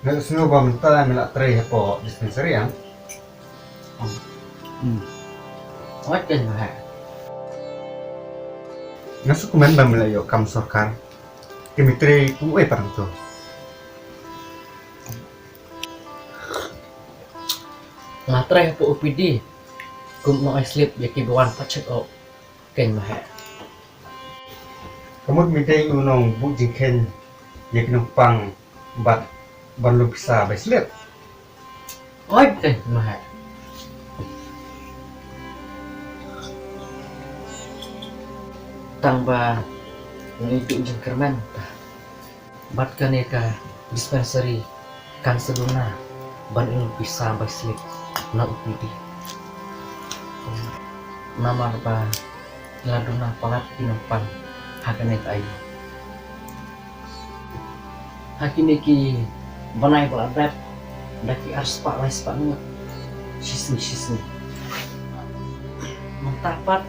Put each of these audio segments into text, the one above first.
Nggak semua bamta melak tray po dispensary yang. Wajan lah. Ngasuk kuman bam melak yo kam sorkar. Kimitri kue parang to. Ngatre po UPD. Kum no slip yaki bawan pacek o. Ken mah. Kamu mitay unong bu jingken yak numpang bat ban lu bisa baislet. Wajan mah. Tambah ngitu jengkerman. Bat kaneka dispensary kan seduna ban ilmu bisa baislit na UPD. Nama apa laduna palat pinumpang hakanet ayu. Hakiniki banai peladat daki arspa laispa ngut sisni mentapat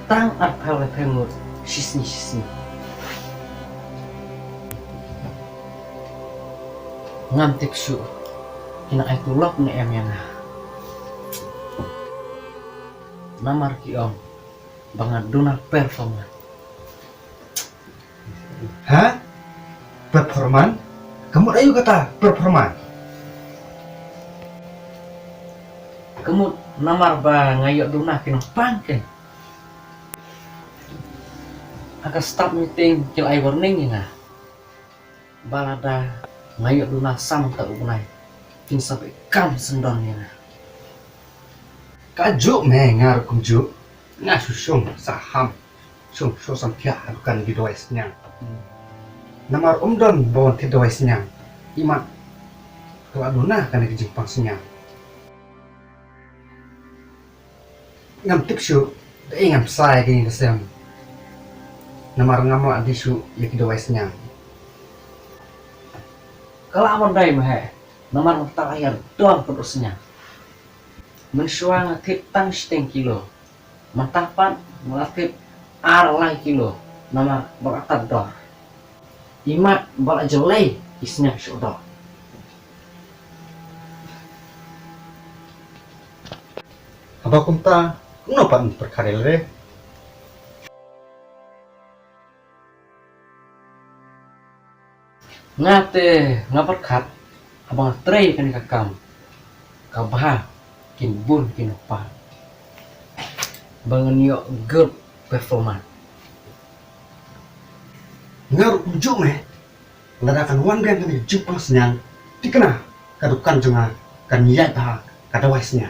tang arpele pengut sisni ngantik su kina ay tulok ni emyana namar kiong bangaduna performa. Hah? Performan? Kamu ayo kata performan. Kamu namar ba ngayok duna pinumpang ken aga stop meeting kil ay warning nga balada ngayok duna sam ta ugnay kin sampai kam sendon nga Kajuk mengar kumjuk. Ngasusung saham. Sung sam kia bukan di doesnya. Namar umdon bawon ti doesnya. Imat. Keladuna kan di Jepang senyang. Ngam tipsu, ngam sai kini kesem. Namar ngamal adisu yaki doesnya. kalau aman dai mah namar talayar doang terusnya mensuang tip tang seteng kilo matapan melatip arlai kilo namar beratat dor imat bala jelai isnya sudah Apa kumta? Kenapa perkara le? ngate ngaperkat abang tray kan kakam kabah kin bun kin apa bangun yo good performance Ngar ujuk meh. Ladakan wan kan di Jepang senyang. Dikena kadukan junga kan iya ta kada waisnya.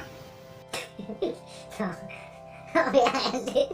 Oh, yeah, I did.